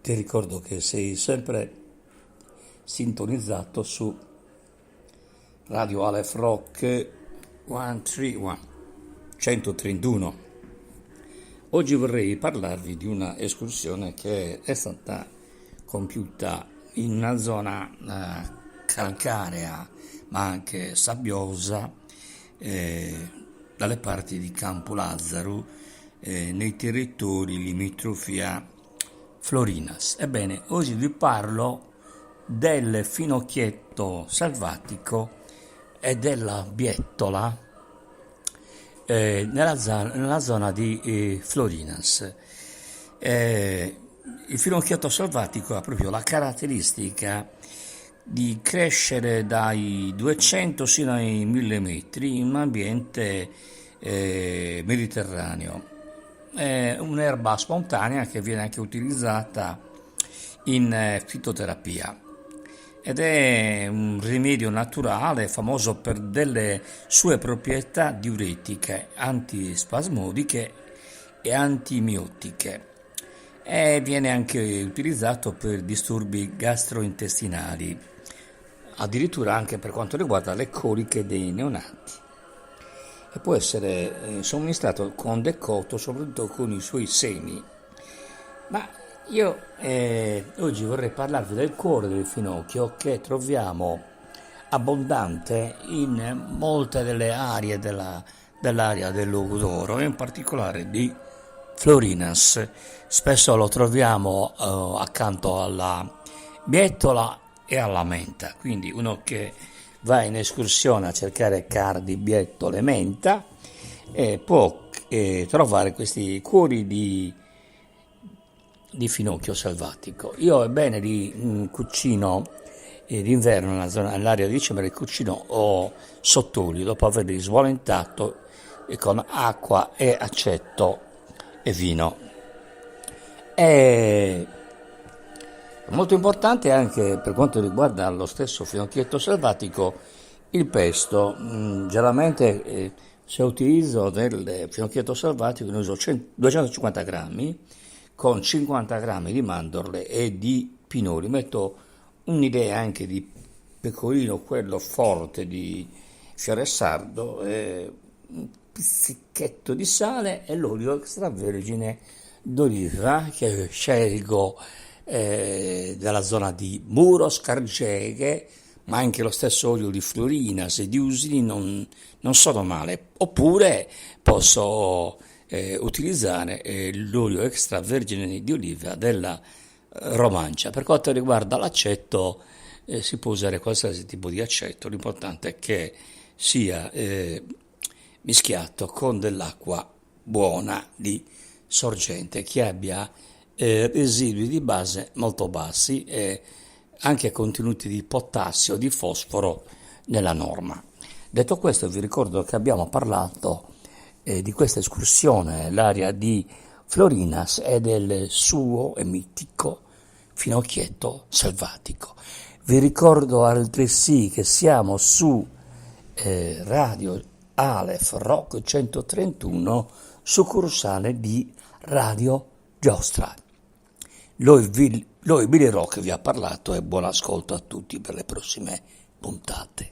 Ti ricordo che sei sempre sintonizzato su Radio Aleph Rock 131, 131. Oggi vorrei parlarvi di una escursione che è stata compiuta in una zona calcarea ma anche sabbiosa dalle parti di Campo Lazzaro nei territori limitrofi a Florinas. Ebbene, oggi vi parlo del finocchietto selvatico e della biettola nella zona di Florinas. Il finocchietto selvatico ha proprio la caratteristica di crescere dai 200 sino ai 1000 metri in un ambiente mediterraneo. È un'erba spontanea che viene anche utilizzata in fitoterapia ed è un rimedio naturale famoso per delle sue proprietà diuretiche, antispasmodiche e antimiotiche, e viene anche utilizzato per disturbi gastrointestinali, addirittura anche per quanto riguarda le coliche dei neonati, e può essere somministrato con decotto, soprattutto con i suoi semi. Ma io oggi vorrei parlarvi del cuore del finocchio, che troviamo abbondante in molte delle aree dell'area del Logudoro, e in particolare di Florinas. Spesso lo troviamo accanto alla biettola e alla menta, quindi uno che va in escursione a cercare cardi, biettole, menta, può trovare questi cuori di finocchio selvatico. Io ebbene li cucino d'inverno nell'area di dicembre, li cucino sott'olio dopo averli svalentato con acqua e aceto e vino. È molto importante anche per quanto riguarda lo stesso finocchietto selvatico il pesto. Generalmente se utilizzo del finocchietto selvatico ne uso 250 grammi con 50 grammi di mandorle e di pinoli. Metto un'idea anche di pecorino, quello forte di fiore sardo, un pizzichetto di sale e l'olio extravergine d'oliva che scelgo dalla zona di Muro, Scargeghe, ma anche lo stesso olio di Florinas e di Usini non sono male. Oppure posso utilizzare l'olio extravergine di oliva della Romancia. Per quanto riguarda l'aceto, si può usare qualsiasi tipo di aceto, l'importante è che sia mischiato con dell'acqua buona di sorgente, che abbia residui di base molto bassi e anche contenuti di potassio, di fosforo nella norma. Detto questo, vi ricordo che abbiamo parlato di questa escursione all'area di Florinas e del suo mitico finocchietto selvatico. Vi ricordo altresì che siamo su Radio Aleph Rock 131, succursale di Radio Giostra. Lui Billy Rock vi ha parlato e buon ascolto a tutti per le prossime puntate.